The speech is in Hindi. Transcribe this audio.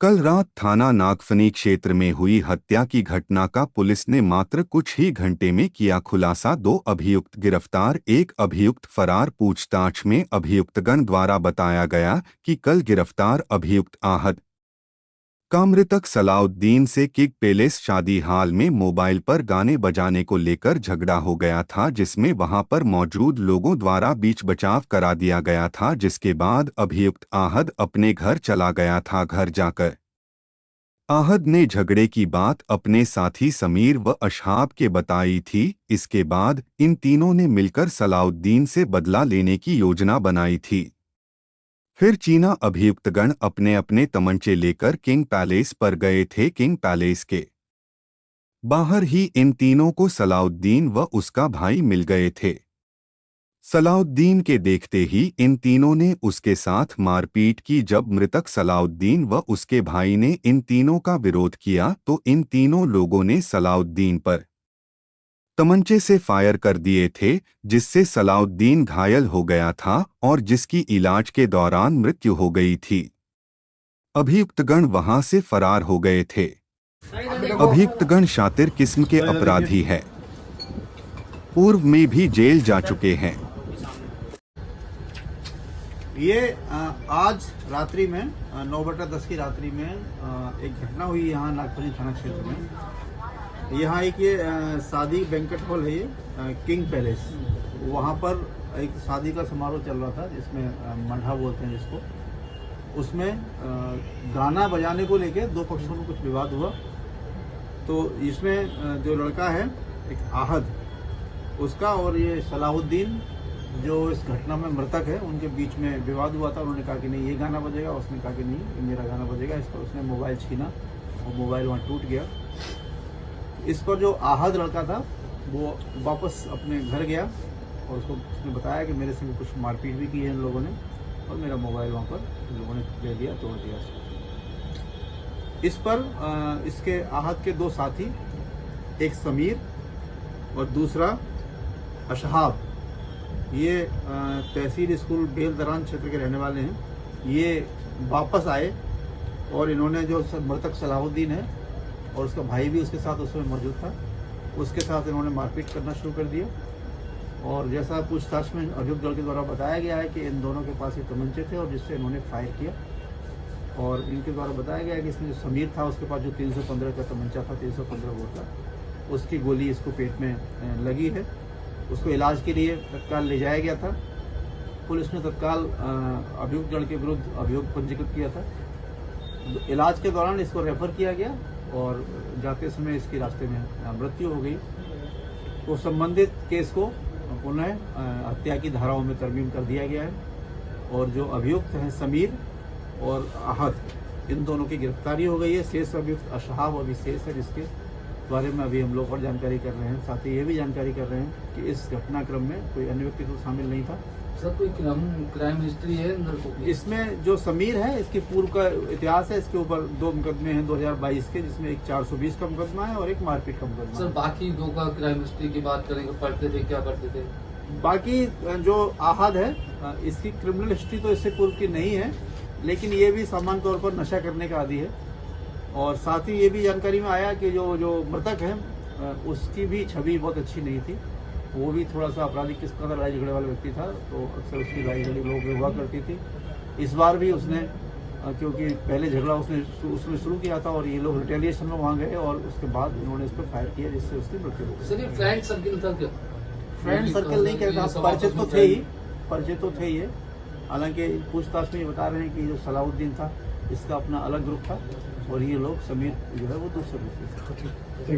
कल रात थाना नागफनी क्षेत्र में हुई हत्या की घटना का पुलिस ने मात्र कुछ ही घंटे में किया खुलासा। 2 अभियुक्त गिरफ्तार, 1 अभियुक्त फरार। पूछताछ में अभियुक्तगण द्वारा बताया गया कि कल गिरफ्तार अभियुक्त आहद का मृतक सलाउद्दीन से किक पैलेस शादी हाल में मोबाइल पर गाने बजाने को लेकर झगड़ा हो गया था, जिसमें वहां पर मौजूद लोगों द्वारा बीच बचाव करा दिया गया था, जिसके बाद अभियुक्त आहद अपने घर चला गया था। घर जाकर आहद ने झगड़े की बात अपने साथी समीर व अशहाब के बताई थी। इसके बाद इन तीनों ने मिलकर सलाउद्दीन से बदला लेने की योजना बनाई थी। फिर चीना अभियुक्तगण अपने अपने तमंचे लेकर किंग पैलेस पर गए थे। किंग पैलेस के बाहर ही इन तीनों को सलाउद्दीन व उसका भाई मिल गए थे। सलाउद्दीन के देखते ही इन तीनों ने उसके साथ मारपीट की। जब मृतक सलाउद्दीन व उसके भाई ने इन तीनों का विरोध किया तो इन तीनों लोगों ने सलाउद्दीन पर तमंचे से फायर कर दिए थे, जिससे सलाउद्दीन घायल हो गया था और जिसकी इलाज के दौरान मृत्यु हो गई थी। अभियुक्तगण वहां से फरार हो गए थे। अभियुक्तगण शातिर किस्म के अपराधी है, पूर्व में भी जेल जा चुके हैं। ये आज रात्रि में 9:10 की रात्रि में एक घटना हुई यहाँ नागफनी थाना क्षेत्र में। यहाँ एक ये शादी बैंकेट हॉल है, ये किंग पैलेस। वहाँ पर एक शादी का समारोह चल रहा था जिसमें मंडा बोलते हैं जिसको। उसमें गाना बजाने को लेके 2 पक्षों में कुछ विवाद हुआ। तो इसमें जो लड़का है एक आहद, उसका और ये सलाउद्दीन जो इस घटना में मृतक है, उनके बीच में विवाद हुआ था। उन्होंने कहा कि नहीं ये गाना बजेगा, उसने कहा कि नहीं ये मेरा गाना बजेगा। इस पर उसने मोबाइल छीना और मोबाइल वहाँ टूट गया। इस पर जो आहद लड़का था वो वापस अपने घर गया और उसने बताया कि मेरे से कुछ मारपीट भी की है इन लोगों ने और मेरा मोबाइल वहाँ पर लोगों ने ले लिया, तोड़ दिया। इस पर इसके आहद के 2 साथी, एक समीर और दूसरा अशहाब, ये तहसील स्कूल बेलदरान क्षेत्र के रहने वाले हैं। ये वापस आए और इन्होंने जो मृतक सलाउद्दीन है और उसका भाई भी उसके साथ उसमें मौजूद था, उसके साथ इन्होंने मारपीट करना शुरू कर दिया। और जैसा पूछताछ में अभियुक्त दल के द्वारा बताया गया है कि इन दोनों के पास ये तमंचे थे और जिससे इन्होंने फायर किया। और इनके द्वारा बताया गया है कि इसमें जो समीर था उसके पास जो 315 का तमंचा था, 315 बोर का, उसकी गोली इसको पेट में लगी है। उसको इलाज के लिए तत्काल ले जाया गया था। पुलिस ने तत्काल अभियुक्त दल के विरुद्ध अभियोग पंजीकृत किया था। इलाज के दौरान इसको रेफर किया गया और जाते समय इसकी रास्ते में मृत्यु हो गई। तो संबंधित केस को पुनः हत्या की धाराओं में तरमीम कर दिया गया है और जो अभियुक्त हैं समीर और आहद, इन दोनों की गिरफ्तारी हो गई है। शेष अभियुक्त अशहाब अभी शेष है, जिसके बारे में अभी हम लोग और जानकारी कर रहे हैं। साथ ही ये भी जानकारी कर रहे हैं कि इस घटनाक्रम में कोई अन्य व्यक्ति तो शामिल नहीं था। सर कोई क्राइम हिस्ट्री है अंदर? इसमें जो समीर है इसकी पूर्व का इतिहास है। इसके ऊपर 2 मुकदमे हैं 2022 के, जिसमें एक 420 का मुकदमा है और एक मारपीट का मुकदमा। सर बाकी 2 का क्राइम हिस्ट्री की बात करेंगे, पढ़ते थे, क्या करते थे? बाकी जो आहद है इसकी क्रिमिनल हिस्ट्री तो इससे पूर्व की नहीं है, लेकिन ये भी सामान्य तौर पर नशा करने का आदी है। और साथ ही ये भी जानकारी में आया कि जो मृतक है उसकी भी छवि बहुत अच्छी नहीं थी। वो भी थोड़ा सा आपराधिक किस्म का लड़ाई झगड़े वाला व्यक्ति था, तो अक्सर उसकी लड़ाई झगड़ी लोगों में हुआ करती थी। इस बार भी उसने क्योंकि पहले झगड़ा उसने शुरू किया था और ये लोग रिटेलिएशन में वहाँ गए और उसके बाद उन्होंने उस पर फायर किया, जिससे उसकी मृत्यु हो गई। सर ये फ्रेंड सर्किल था क्या? फ्रेंड सर्कल नहीं कहता, परिचय तो थे ये। हालांकि पूछताछ में ये बता रहे हैं कि जो सलाउद्दीन था इसका अपना अलग ग्रुप था और ये लोग समीर जो है वो दूसरे ग्रुप से।